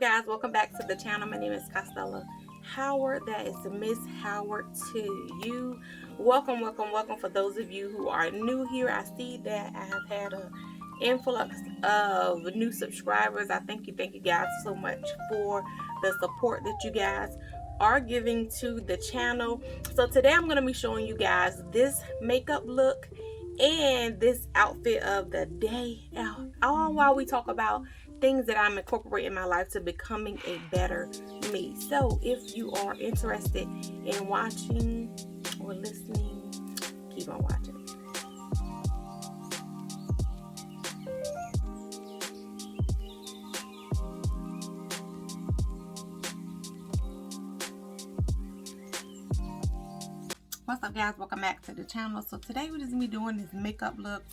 guys, welcome back to the channel. My name is Costello Howard. That is Miss Howard to you. Welcome for those of you who are new here. I see that I have had an influx of new subscribers. I thank you guys so much for the support that you guys are giving to the channel. So today I'm going to be showing you guys this makeup look and this outfit of the day, all while we talk about things that I'm incorporating in my life to becoming a better me. So if you are interested in watching or listening, keep on watching. What's up, guys? Welcome back to the channel. So today we're just gonna be doing this makeup look,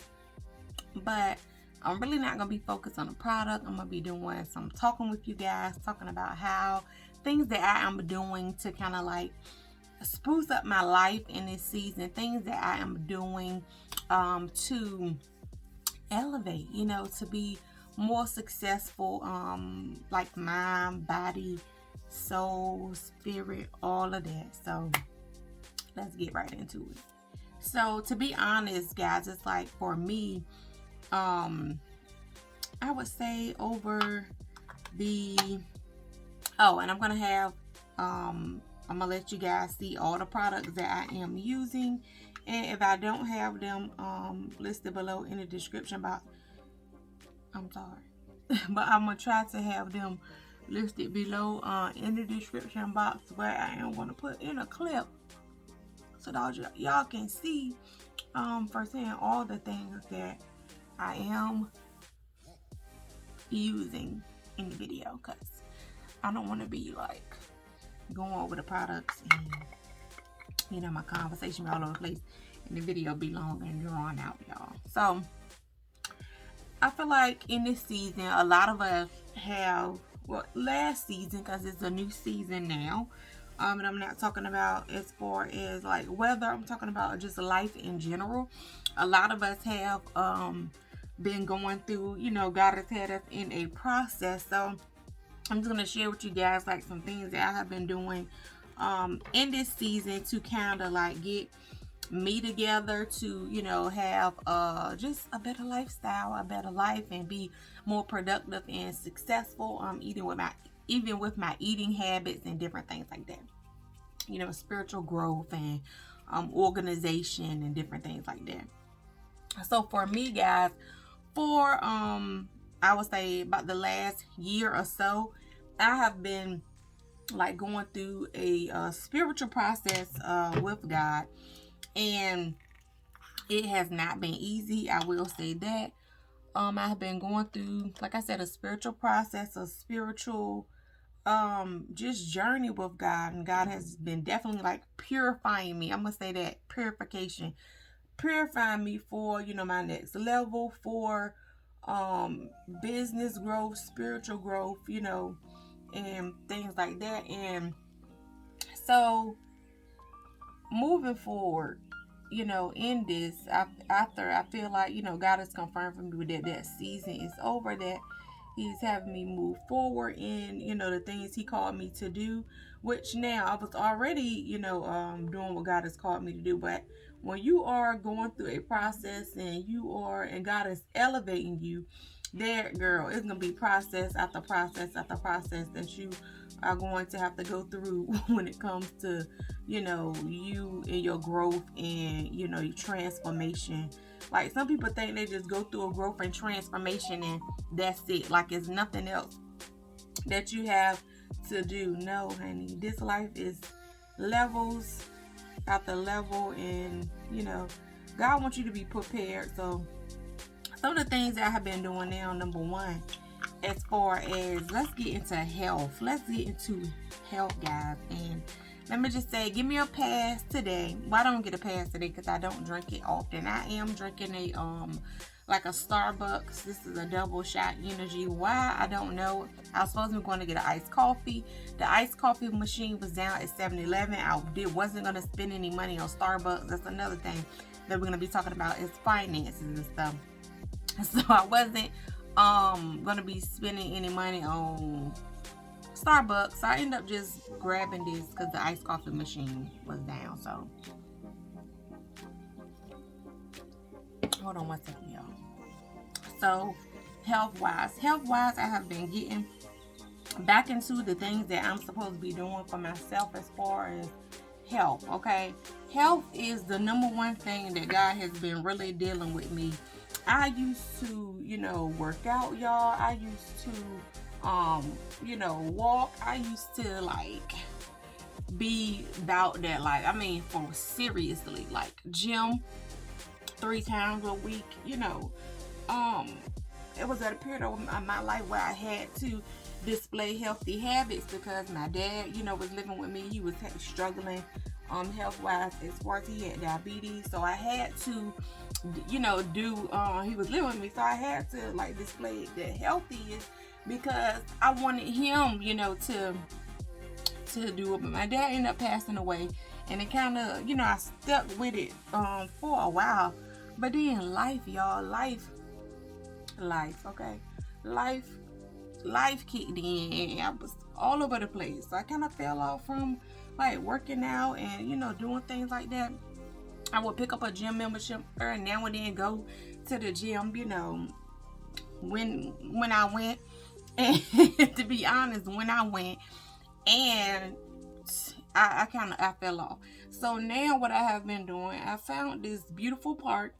but I'm really not gonna be focused on the product. I'm gonna be doing some talking with you guys, talking about how things that I am doing to kind of like spruce up my life in this season, things that I am doing to elevate, you know, to be more successful, like mind, body, soul, spirit, all of that. So let's get right into it. So to be honest, guys, it's like for me, I would say over the and I'm gonna have I'm gonna let you guys see all the products that I am using, and if I don't have them listed below in the description box, I'm sorry but I'm gonna try to have them listed below in the description box, where I am gonna put in a clip so that y'all can see firsthand all the things that I am using in the video, because I don't want to be like going over the products and, you know, my conversation be all over the place and the video be long and drawn out, y'all. So I feel like in this season, a lot of us have, well, last season, because it's a new season now, and I'm not talking about as far as like weather, I'm talking about just life in general. A lot of us have been going through, you know, God has had us in a process. So I'm just going to share with you guys like some things that I have been doing in this season to kind of like get me together, to, you know, have just a better lifestyle, a better life, and be more productive and successful, even with my eating habits and different things like that. You know, spiritual growth and organization and different things like that. So for me, guys, for I would say about the last year or so, I have been like going through a spiritual process with God, and it has not been easy, I will say that. I have been going through, like I said, a spiritual process, a spiritual just journey with God, and God has been definitely like purifying me. I'm gonna say that, purifying me for, you know, my next level, for business growth, spiritual growth, you know, and things like that. And so moving forward, you know, in this, after I feel like, you know, God has confirmed for me that season is over, that He's having me move forward in, you know, the things He called me to do, which now I was already, you know, doing what God has called me to do. But when you are going through a process and God is elevating you, there, girl, it's going to be process after process after process that you are going to have to go through when it comes to, you know, you and your growth and, you know, your transformation. Like, some people think they just go through a growth and transformation and that's it. Like, it's nothing else that you have to do. No, honey. This life is levels after level, and, you know, God wants you to be prepared. So some of the things that I have been doing now, number one, as far as, let's get into health. Let's get into health, guys. And let me just say, give me a pass today. Well, I don't get a pass today because I don't drink it often. I am drinking a like a Starbucks. This is a double shot energy. Why? I don't know. I was supposed to be going to get an iced coffee. The iced coffee machine was down at 7-Eleven. I wasn't going to spend any money on Starbucks. That's another thing that we're going to be talking about, is finances and stuff. So I wasn't gonna be spending any money on Starbucks. So I ended up just grabbing this because the iced coffee machine was down. So hold on one second, y'all. So health wise, I have been getting back into the things that I'm supposed to be doing for myself as far as health. Okay, health is the number one thing that God has been really dealing with me. I used to, work out, y'all. I used to, walk. I used to like be about that, like, I mean, for seriously, like gym 3 times a week. Um, it was at a period of my life where I had to display healthy habits because my dad, was living with me. He was struggling health wise as far as he had diabetes. So I had to, do he was living with me, so I had to like display the healthiest because I wanted him, to do it. But my dad ended up passing away, and it kind of, I stuck with it for a while. But then life, y'all, life, okay, life, life kicked in, and I was all over the place. So I kind of fell off from like working out and doing things like that. I would pick up a gym membership every now and then, go to the gym, when I went. And to be honest, when I went, and I fell off. So now what I have been doing, I found this beautiful park,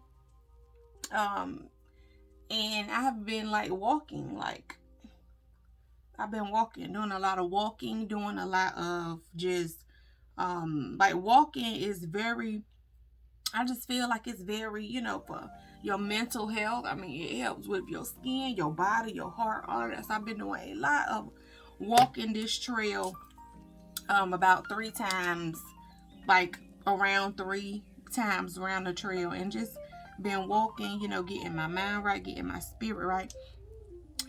and I have been like walking, like I've been walking, doing a lot of walking, doing a lot of just like walking is very, I just feel like it's very, for your mental health. I mean, it helps with your skin, your body, your heart, all that. So I've been doing a lot of walking this trail about 3 times, like around 3 times around the trail, and just been walking, getting my mind right, getting my spirit right.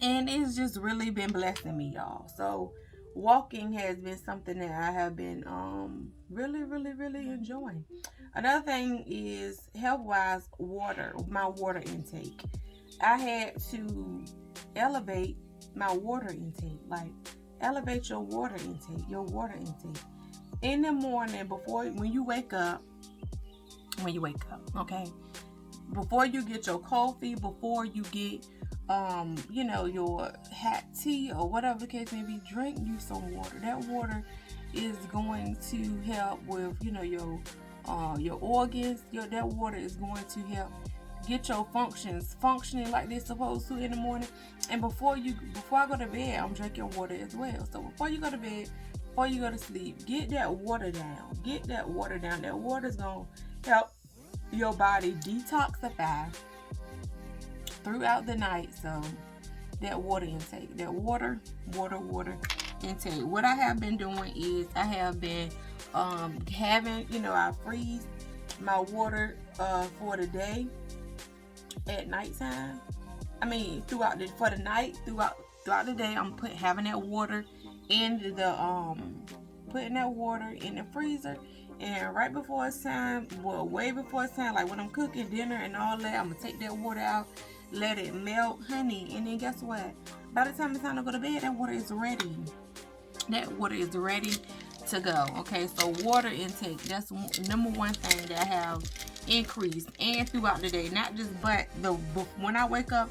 And it's just really been blessing me, y'all. So walking has been something that I have been really, really, really enjoying. Another thing is health wise, my water intake. I had to elevate my water intake. Like, elevate your water intake, in the morning, when you wake up, okay, before you get your coffee, before you get your hot tea or whatever the case may be, drink you some water. That water is going to help with your organs. That water is going to help get your functions functioning like they're supposed to in the morning. And before I go to bed, I'm drinking water as well. So before you go to bed, before you go to sleep, get that water down. That water's gonna help your body detoxify throughout the night. So that water intake, that water intake. What I have been doing is I have been having, I freeze my water for the day at nighttime. I mean, throughout the day, I'm having that water in the putting that water in the freezer. And right before it's time, way before it's time, like when I'm cooking dinner and all that, I'm gonna take that water out, let it melt, honey, and then guess what? By the time it's time to go to bed, that water is ready. That water is ready to go. Okay, so water intake, that's number one thing that I have increased, and throughout the day, not just when I wake up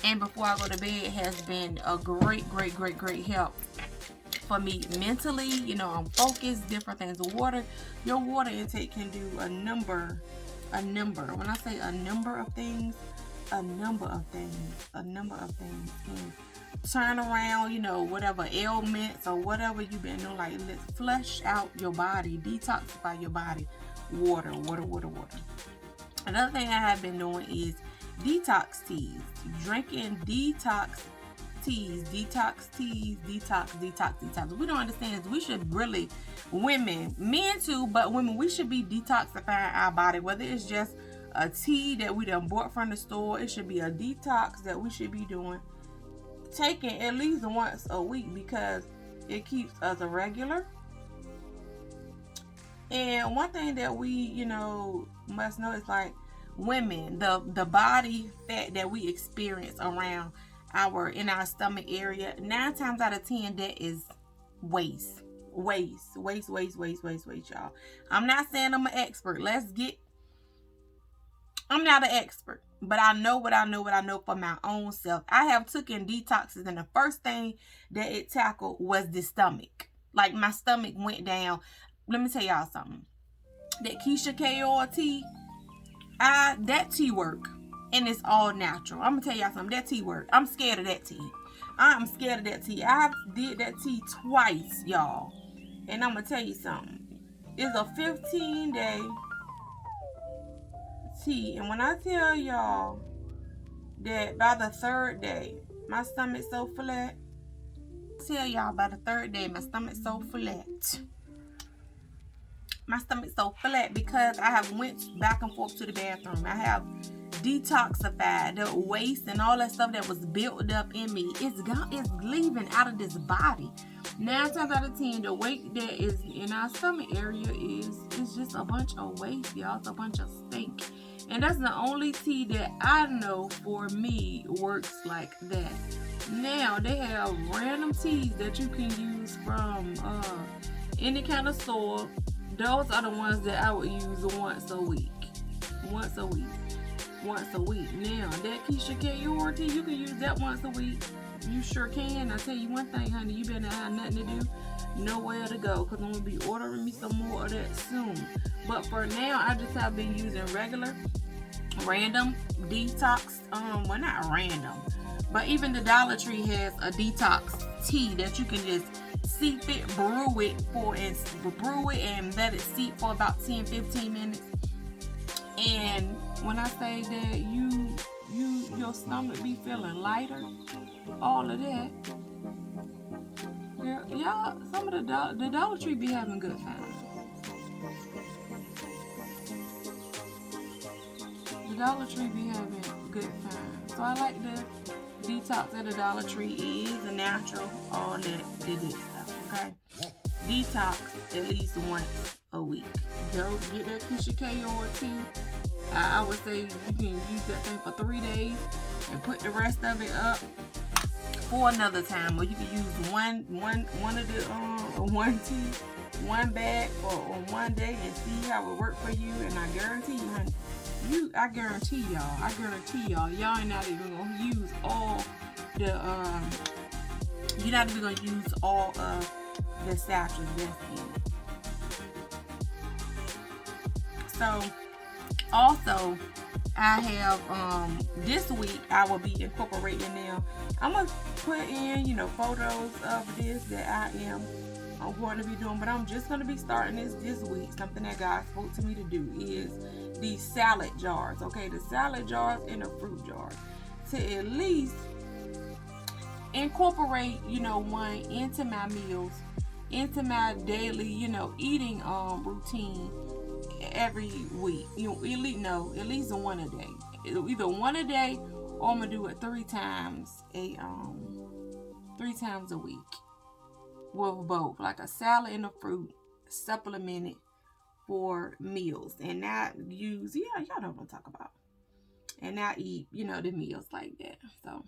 and before I go to bed, has been a great help for me mentally. I'm focused, different things. Your water intake can do a number. When I say a number of things can turn around, whatever ailments or whatever you've been doing. Like, let's flush out your body, detoxify your body. Water. Another thing I have been doing is detox teas. Drinking detox teas. We don't understand is we should really, women, men too, but women, we should be detoxifying our body, whether it's just a tea that we done bought from the store. It should be a detox that we should be doing, taking at least once a week, because it keeps us a regular. And one thing that we, must know is, like, women, the body fat that we experience around in our stomach area, 9 times out of 10, that is waist, y'all. I'm not saying I'm an expert. I'm not an expert, but I know what I know for my own self. I have taken detoxes, and the first thing that it tackled was the stomach. Like, my stomach went down. Let me tell y'all something. That Keisha K oil tea, that tea work, and it's all natural. I'm gonna tell y'all something. That tea work. I'm scared of that tea. I'm scared of that tea. I did that tea twice, y'all, and I'm gonna tell you something. It's a 15-day tea, and when I tell y'all that by the third day, my stomach's so flat. Tell y'all by the third day, my stomach's so flat. My stomach's so flat because I have went back and forth to the bathroom. I have detoxified the waste and all that stuff that was built up in me. It's leaving out of this body. 9 times out of 10, the weight that is in our stomach area is just a bunch of waste, y'all. It's a bunch of stink. And that's the only tea that I know for me works like that. Now, they have random teas that you can use from any kind of store. Those are the ones that I would use once a week. Now, that Keisha K tea, you can use that once a week. You sure can. I tell you one thing, honey, you better not have nothing to do, nowhere to go, because I'm going to be ordering me some more of that soon. But for now, I just have been using random detox, well, not random, but even the Dollar Tree has a detox tea that you can just steep it, brew it, and let it steep for about 10-15 minutes. And when I say that your stomach be feeling lighter, all of that, girl, y'all, some of the Dollar Tree be having good times. The Dollar Tree be having good times. So I like the detox at the Dollar Tree. It is a natural, all that good stuff, okay? Detox at least once a week. Go get that Keisha K oil tea. I would say you can use that thing for 3 days and put the rest of it up for another time. Or you can use one bag for one day and see how it works for you. And I guarantee you, honey, I guarantee y'all, y'all ain't not even gonna use all the you're not even gonna use all of the sachets that's in it. So also, I have this week I will be incorporating now. I'm gonna put in photos of this that I'm going to be doing, but I'm just going to be starting this week. Something that God spoke to me to do is these salad jars, okay? The salad jars and the fruit jars, to at least incorporate one into my meals, into my daily eating routine every week. At least one a day. Either one a day, or I'm gonna do it 3 times a week with both, like a salad and a fruit supplemented for meals, and not use y'all know what I'm talking about, and not eat the meals like that. So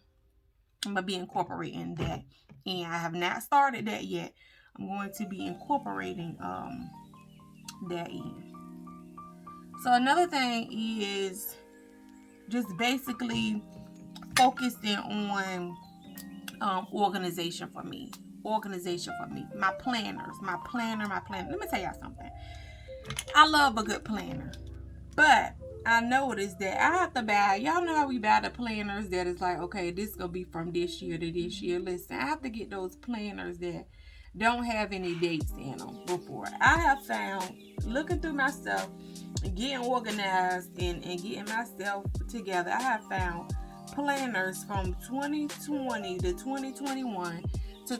I'm gonna be incorporating that, and I have not started that yet. I'm going to be incorporating that in. So another thing is just basically focusing on organization for me. My planner. Let me tell y'all something. I love a good planner, but I noticed that I have to buy, y'all know how we buy the planners that is like, okay, this gonna be from this year to this year. Listen, I have to get those planners that don't have any dates in them before. I have found, looking through my stuff and getting organized and getting myself together, I have found planners from 2020 to 2021 to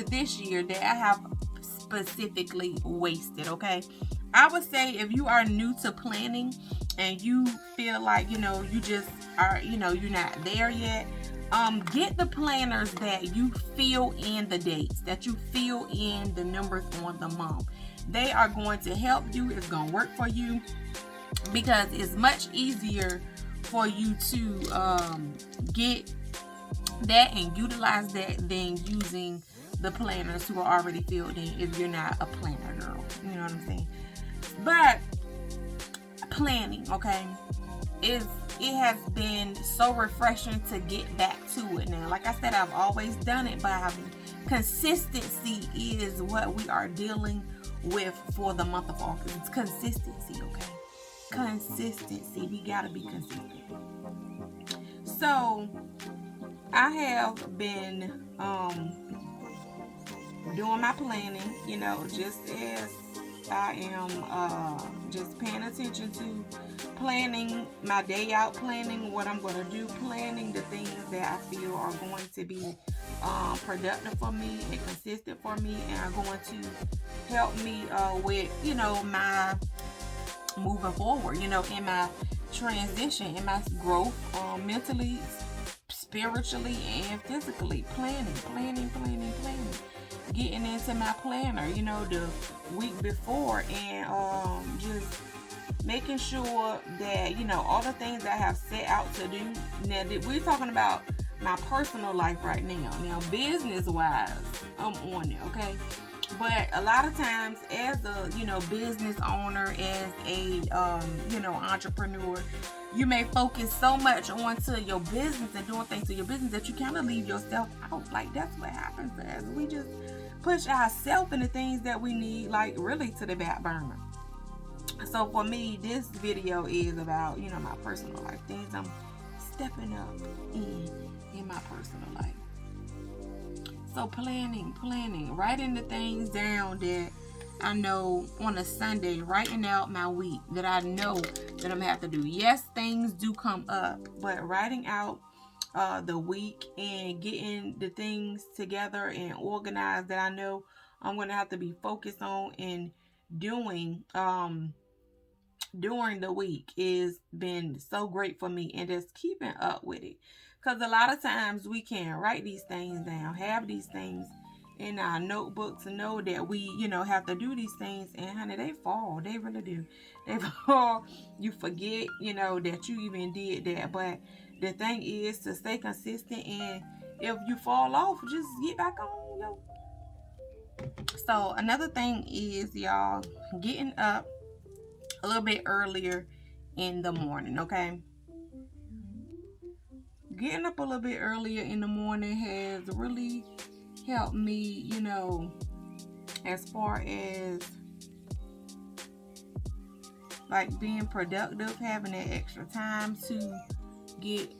this year that I have specifically wasted, okay? I would say if you are new to planning and you feel like, you just are, you're not there yet, get the planners that you fill in the dates, that you fill in the numbers on the month. They are going to help you. It's going to work for you because it's much easier for you to get that and utilize that than using the planners who are already filled in if you're not a planner girl. You know what I'm saying? But planning, okay, it has been so refreshing to get back to it now. Like I said, I've always done it, but consistency is what we are dealing with for the month of August. It's consistency, okay? Consistency. We gotta be consistent. So I have been doing my planning, just as I am just paying attention to planning my day out, planning what I'm going to do, planning the things that I feel are going to be productive for me and consistent for me, and are going to help me with, my moving forward, in my transition, in my growth, mentally, spiritually, and physically. Planning. Getting into my planner, the week before, and just making sure that, all the things I have set out to do. Now, we're talking about my personal life right now. Now, business-wise, I'm on it, okay? But a lot of times, as a, business owner, as a, entrepreneur, you may focus so much onto your business and doing things to your business that you kind of leave yourself out. Like, that's what happens to us. We just push ourselves into things that we need, like, really to the back burner. So for me, this video is about, my personal life, things I'm stepping up in my personal life. So planning, writing the things down that I know on a Sunday, writing out my week that I know that I'm gonna have to do. Yes, things do come up, but writing out the week and getting the things together and organized that I know I'm gonna have to be focused on and doing during the week is been so great for me, and just keeping up with it. Because a lot of times we can write these things down, have these things in our notebooks, and know that we, have to do these things, and honey, they fall. They really do. They fall. You forget, that you even did that. But the thing is to stay consistent, and if you fall off, just get back on, So another thing is, y'all, getting up a little bit earlier in the morning, okay? Getting up a little bit earlier in the morning has really helped me, as far as like being productive, having that extra time to get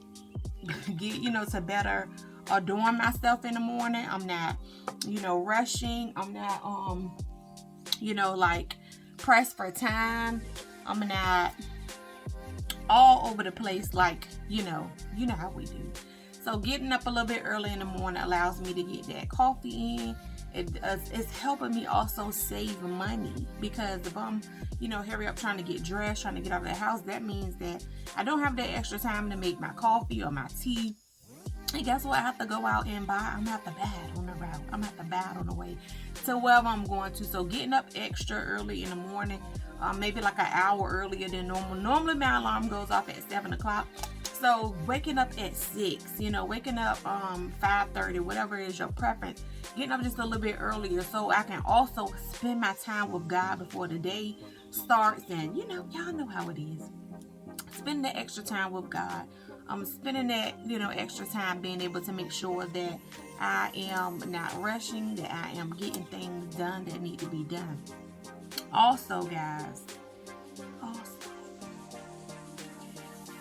to better adorn myself in the morning. I'm not, rushing. I'm not like pressed for time. I'm not all over the place, like, how we do. So getting up a little bit early in the morning allows me to get that coffee in. It's helping me also save money, because if I'm, hurry up trying to get dressed, trying to get out of the house, that means that I don't have that extra time to make my coffee or my tea. And guess what? I have to go out and buy. I'm going to have to buy it on the route. I'm going to have to buy it on the way to wherever I'm going to. So getting up extra early in the morning, maybe like an hour earlier than normal. Normally my alarm goes off at 7 o'clock. So waking up at 6, waking up 5:30, whatever is your preference. Getting up just a little bit earlier so I can also spend my time with God before the day starts. And, y'all know how it is. Spending that extra time with God. Spending that, extra time being able to make sure that I am not rushing, that I am getting things done that need to be done. Also, guys,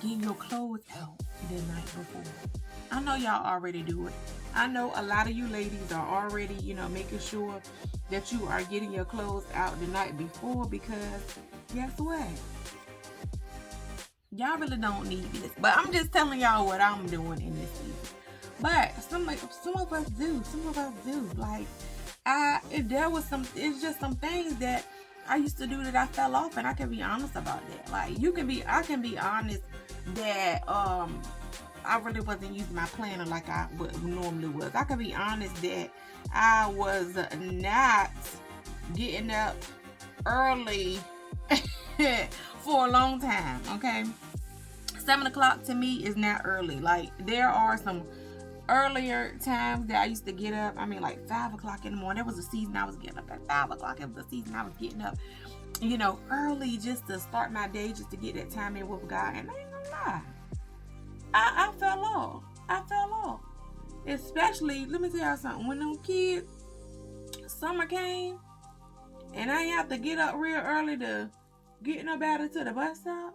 get your clothes out the night before. I know y'all already do it. I know a lot of you ladies are already, making sure that you are getting your clothes out the night before, because guess what? Y'all really don't need this. But I'm just telling y'all what I'm doing in this season. But some of us do. Like, it's just some things that I used to do that I fell off, and I can be honest about that. Like, I can be honest that I really wasn't using my planner like I normally was. I can be honest that I was not getting up early for a long time, okay? 7 o'clock to me is not early. Like, there are some earlier times that I used to get up, I mean like 5 o'clock in the morning. There was a season I was getting up at 5 o'clock. It was a season I was getting up, early just to start my day, just to get that time in with God. And I ain't gonna lie, I fell off. I fell off. Especially, let me tell y'all something. When them kids, summer came, and I have to get up real early to get nobody to the bus stop.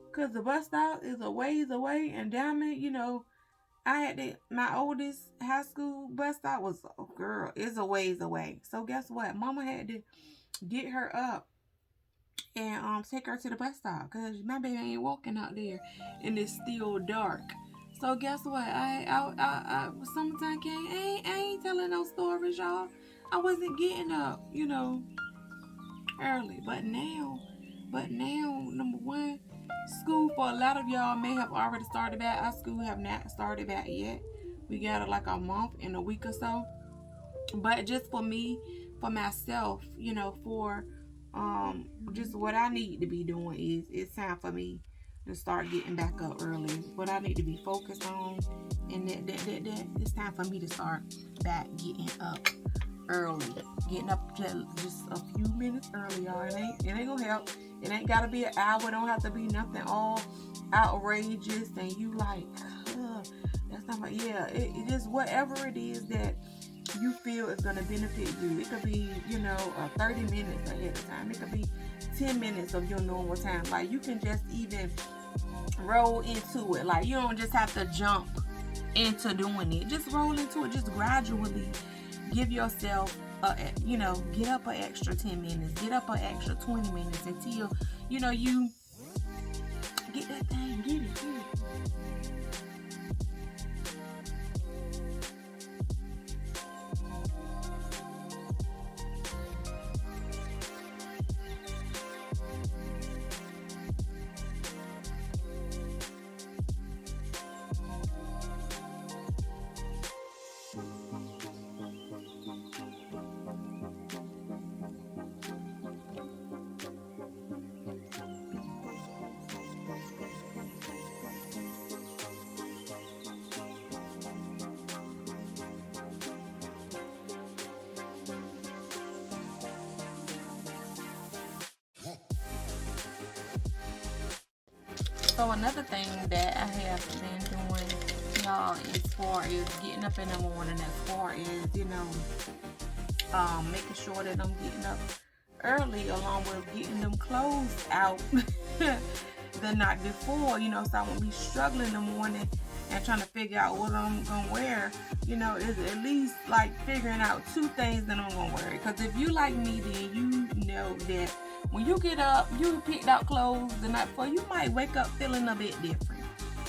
Because the bus stop is a ways away. And damn it, I had my oldest high school bus stop was, it's a ways away. So guess what? Mama had to get her up and take her to the bus stop. Because my baby ain't walking out there. And it's still dark. So guess what? Summertime came. I ain't telling no stories, y'all. I wasn't getting up, early. But now, number one, school for a lot of y'all may have already started back. Our school have not started back yet. We got like a month and a week or so. But just for me, for myself, for just what I need to be doing is it's time for me to start getting back up early. What I need to be focused on, and that it's time for me to start back getting up early. Getting up just a few minutes early, y'all. It ain't gonna help. It ain't gotta be an hour. It don't have to be nothing all outrageous and you like, that's not it just whatever it is that you feel is gonna benefit you. It could be, 30 minutes ahead of time. It could be 10 minutes of your normal time. Like, you can just even roll into it. Like, you don't just have to jump into doing it. Just roll into it. Just gradually give yourself get up an extra 10 minutes, get up an extra 20 minutes until you get that thing, get it. So another thing that I have been doing, y'all, as far as getting up in the morning, as far as, making sure that I'm getting up early, along with getting them clothes out the night before, so I won't be struggling in the morning and trying to figure out what I'm going to wear, is at least like figuring out 2 things that I'm going to wear. Because if you like me, then you know that when you get up, you picked out clothes the night before, you might wake up feeling a bit different.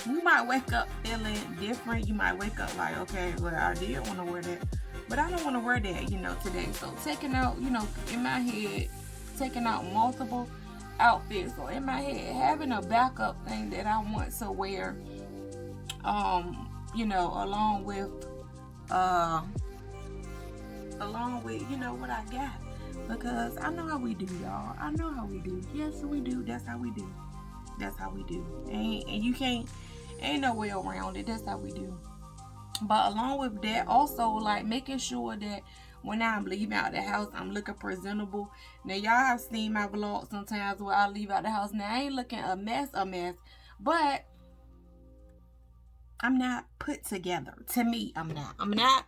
You might wake up feeling different. You might wake up like, okay, well, I did want to wear that, but I don't want to wear that, today. So taking out, in my head, taking out multiple outfits. So in my head, having a backup thing that I want to wear, along with what I got. Because I know how we do, y'all. I know how we do. Yes, we do. That's how we do. That's how we do. And you ain't no way around it. That's how we do. But along with that, also, like, making sure that when I'm leaving out the house, I'm looking presentable. Now, y'all have seen my vlog sometimes where I leave out the house. Now, I ain't looking a mess. But I'm not put together. To me, I'm not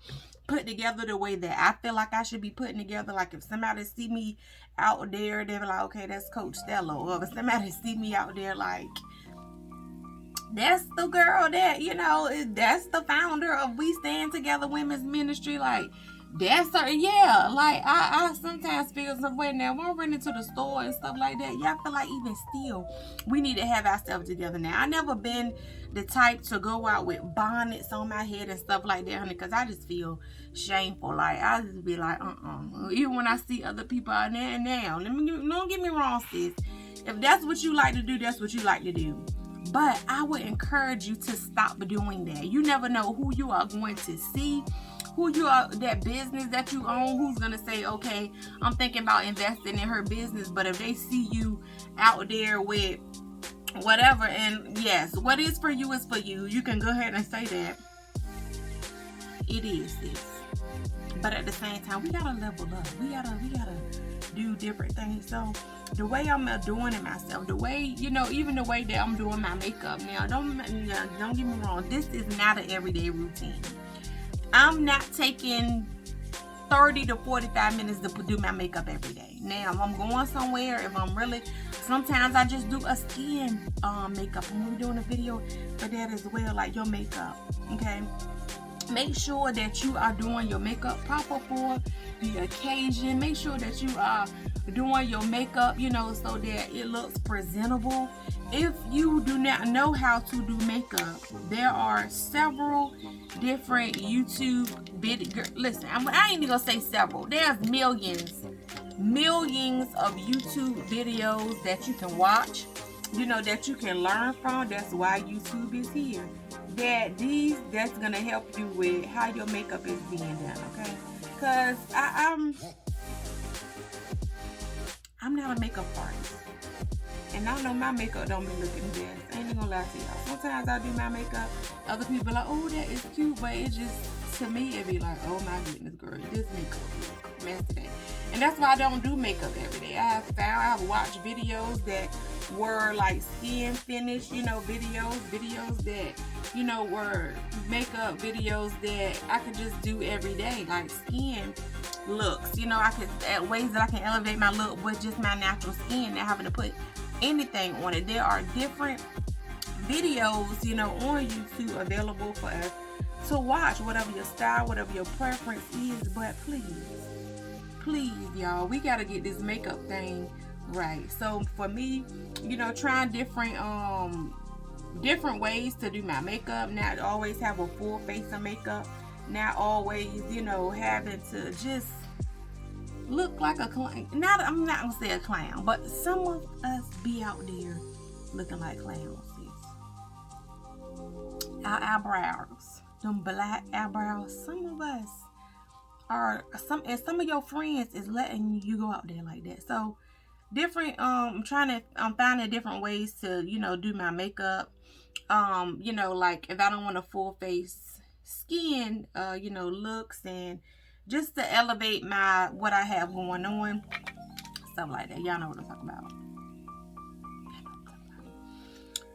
put together the way that I feel like I should be putting together. Like, if somebody see me out there, they're like, okay, that's Coach Stella. Or if somebody see me out there, like, that's the girl that, that's the founder of We Stand Together Women's Ministry. Like, that's her. Yeah, like, I sometimes feel some way now. When I run into the store and stuff like that, y'all feel like even still, we need to have ourselves together now. I never been the type to go out with bonnets on my head and stuff like that, honey, because I just feel shameful. Like, I just be like, even when I see other people out there now, don't get me wrong, sis. If that's what you like to do, that's what you like to do. But I would encourage you to stop doing that. You never know who you are going to see, who you are, that business that you own, who's going to say, okay, I'm thinking about investing in her business. But if they see you out there with whatever. And yes, what is for you is for you. You can go ahead and say that. It is this. But at the same time, we gotta level up. We gotta do different things. So the way I'm doing it myself, the way, even the way that I'm doing my makeup now, don't get me wrong, this is not an everyday routine. I'm not taking 30 to 45 minutes to do my makeup every day. Now, if I'm going somewhere, sometimes I just do a skin makeup. And we're doing a video for that as well, like your makeup, okay? Make sure that you are doing your makeup proper for the occasion. Make sure that you are doing your makeup, so that it looks presentable. If you do not know how to do makeup, there are several different YouTube videos. Listen, I ain't even gonna say several. There's millions of YouTube videos that you can watch, that you can learn from. That's why YouTube is here. That's gonna help you with how your makeup is being done, okay? Cause I'm not a makeup artist, and I know my makeup don't be looking best. I ain't gonna lie to y'all. Sometimes I do my makeup, other people are like, oh, that is cute, but it just, to me, it be like, oh my goodness, girl, this makeup is mess today. And that's why I don't do makeup every day. I have watched videos that were like skin finish, videos that, were makeup videos that I could just do every day, like skin looks. I could, ways that I can elevate my look with just my natural skin, not having to put anything on it. There are different videos, on YouTube available for us to watch, whatever your style, whatever your preference is. But please, y'all, we gotta get this makeup thing right. So for me, trying different ways to do my makeup, not always have a full face of makeup, not always, having to just look like a clown. I'm not gonna say a clown, but some of us be out there looking like clowns. Our eyebrows, them black eyebrows, some of us are, and some of your friends is letting you go out there like that. So I'm finding different ways to, do my makeup. Like if I don't want a full face skin, looks, and just to elevate what I have going on, stuff like that. Y'all know what I'm talking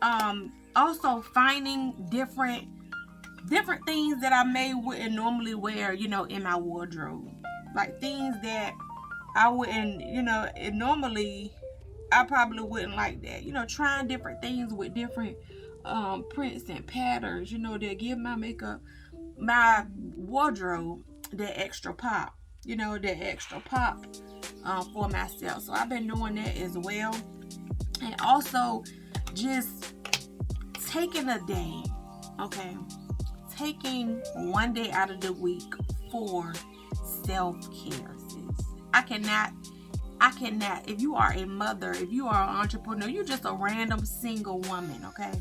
about. Also finding different things that I wouldn't normally wear, in my wardrobe. Like things that I wouldn't, normally I probably wouldn't like that. Trying different things with different prints and patterns, that give my wardrobe that extra pop, for myself. So I've been doing that as well. And also just taking a day, okay? Taking one day out of the week for self-care, sis. I cannot, if you are a mother, if you are an entrepreneur, you're just a random single woman, okay?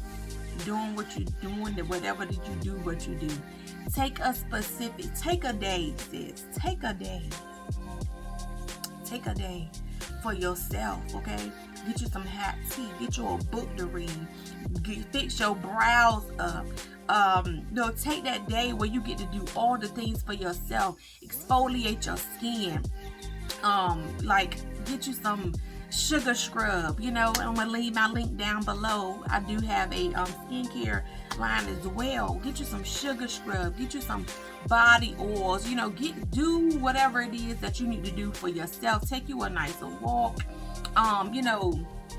Doing what you're doing, whatever that you do, what you do. Take a day, sis. Take a day for yourself, okay? Get you some hot tea. Get you a book to read. Fix your brows up. Take that day where you get to do all the things for yourself. Exfoliate your skin. Like get you some sugar scrub. I'm gonna leave my link down below. I do have a skincare line as well. Get you some sugar scrub. Get you some body oils. Do whatever it is that you need to do for yourself. Take you a nicer walk.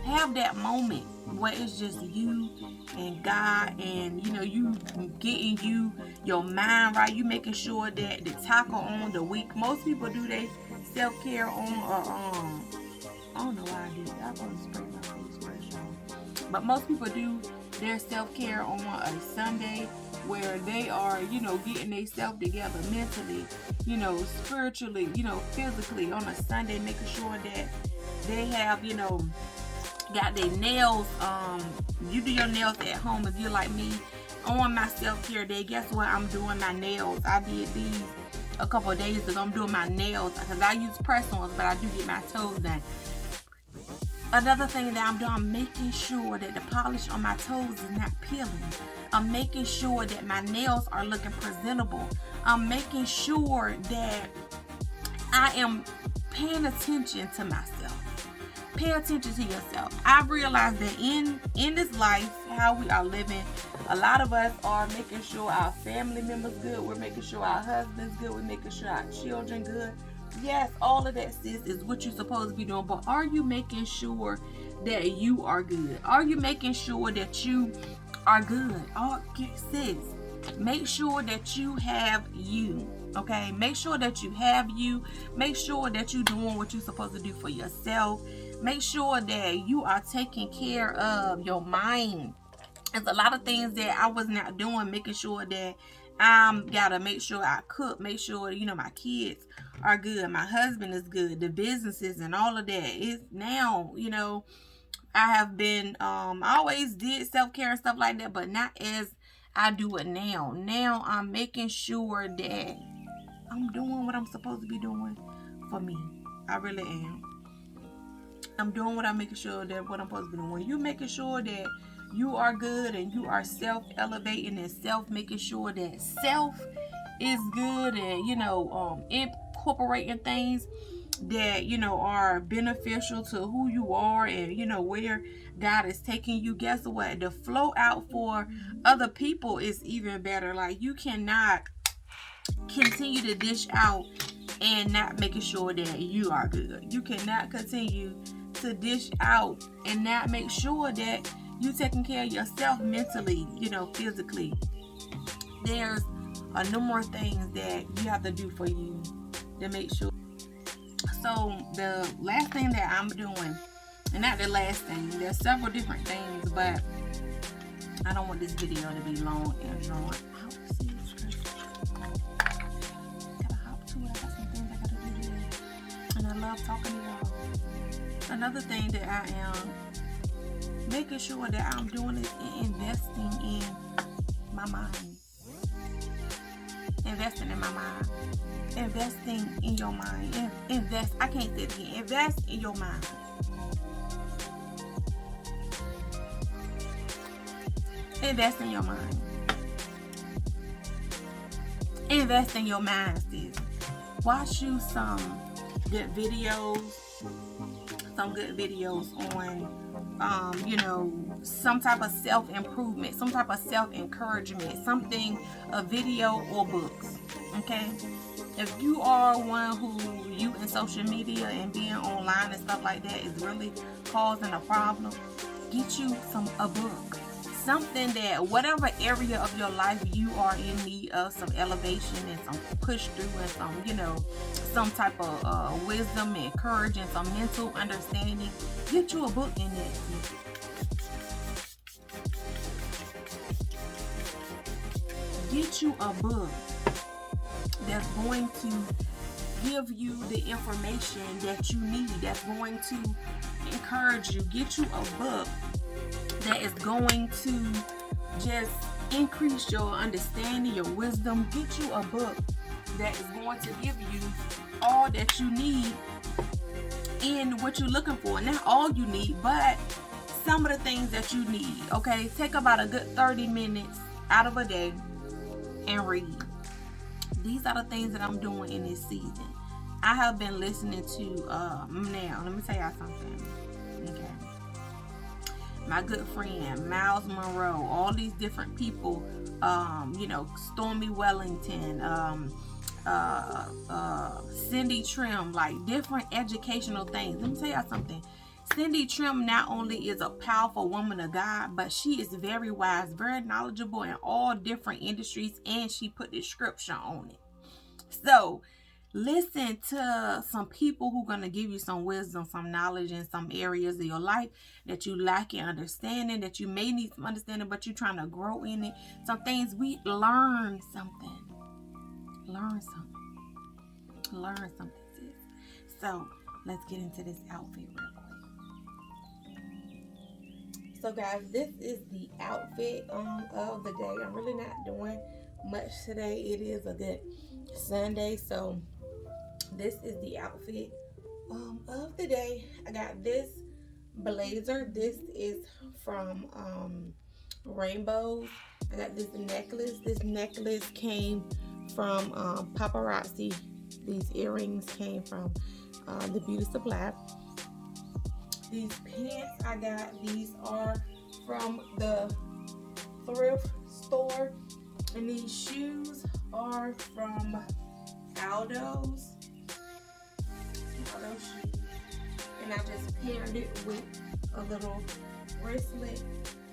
Have that moment where it's just you and God, and you getting your mind right. You making sure that the tackle on the week. Most people do their self-care on I don't know why I did that. I'm gonna spray my face fresh on. But most people do their self-care on a Sunday, where they are, getting themselves together mentally, spiritually, physically on a Sunday, making sure that they have, got their nails. You do your nails at home if you're like me. On my self-care day, guess what? I'm doing my nails. I did these a couple of days ago. I'm doing my nails because I use press-ons, but I do get my toes done. Another thing that I'm doing, I'm making sure that the polish on my toes is not peeling. I'm making sure that my nails are looking presentable. I'm making sure that I am paying attention to myself. Pay attention to yourself. I realize that in this life, how we are living, a lot of us are making sure our family members good. We're making sure our husbands good. We're making sure our children good. Yes, all of that, sis, is what you're supposed to be doing. But are you making sure that you are good? Are you making sure that you are good? Oh, sis, make sure that you have you. Okay, make sure that you have you. Make sure that you're doing what you're supposed to do for yourself. Make sure that you are taking care of your mind. There's a lot of things that I was not doing, making sure that gotta make sure I cook, make sure, my kids are good, my husband is good, the businesses and all of that. It's now, I have been I always did self-care and stuff like that, but not as I do it now. Now I'm making sure that I'm doing what I'm supposed to be doing for me. I really am. I'm doing what I'm making sure that what I'm supposed to be doing. When you making sure that you are good and you are self-elevating and making sure that self is good and, incorporating things that, are beneficial to who you are and, where God is taking you. Guess what? The flow out for other people is even better. Like, you cannot continue to dish out and not making sure that you are good. You cannot continue to dish out and not make sure that you taking care of yourself mentally, physically. There's a number of things that you have to do for you to make sure. So the last thing that I'm doing, and not the last thing, there's several different things, but I don't want this video to be long and drawn. And I love talking to y'all. Another thing that I am making sure that I'm doing is investing in my mind. Investing in my mind. Investing in your mind. I can't say it again. Invest in your mind. Invest in your mind. Invest in your mind, sis. Watch you some good videos on some type of self-improvement, some type of self-encouragement, a video or books. Okay, if you are one who you in social media and being online and stuff like that is really causing a problem, get you a book, something that whatever area of your life you are in need of some elevation and some push through and some type of wisdom and courage and some mental understanding, get you a book in that. Get you a book that's going to give you the information that you need, that's going to encourage you. Get you a book that is going to just increase your understanding, your wisdom. Get you a book that is going to give you all that you need in what you're looking for. Not all you need, but some of the things that you need. Okay, take about a good 30 minutes out of a day and read. These are the things that I'm doing in this season. I have been listening to now let me tell y'all something. Okay, my good friend Miles Monroe, all these different people, Stormy Wellington, Cindy Trim, like different educational things. Let me tell y'all something. Cindy Trim not only is a powerful woman of God, but she is very wise, very knowledgeable in all different industries, and she put the scripture on it. So listen to some people who are going to give you some wisdom, some knowledge in some areas of your life that you lack in understanding, that you may need some understanding, but you're trying to grow in it. Some things we learn something. Sis. So let's get into this outfit real quick. So guys, this is the outfit of the day. I'm really not doing much today. It is a good Sunday, so this is the outfit of the day. I got this blazer. This is from Rainbows. I got this necklace. This necklace came from Paparazzi. These earrings came from the Beauty Supply. These pants I got, these are from the thrift store. And these shoes are from Aldo's shoes. And I just paired it with a little bracelet.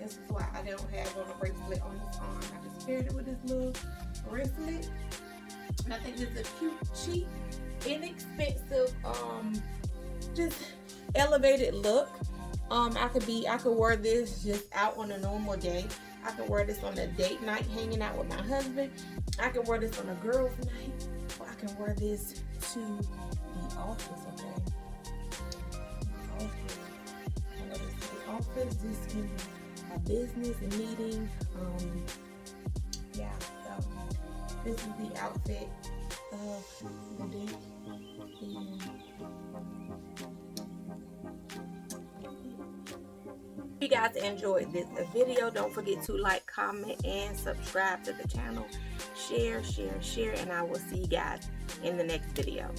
This is why I don't have on a bracelet on this arm. I just paired it with this little bracelet. And I think this is a cute, cheap, inexpensive, just elevated look. I could wear this just out on a normal day. I can wear this on a date night, hanging out with my husband. I can wear this on a girls' night, or I can wear this to the office. Okay, I wear this to the office. This can be a business meeting. Yeah. So this is the outfit of the day. If you guys enjoyed this video, don't forget to like, comment, and subscribe to the channel. Share, and I will see you guys in the next video.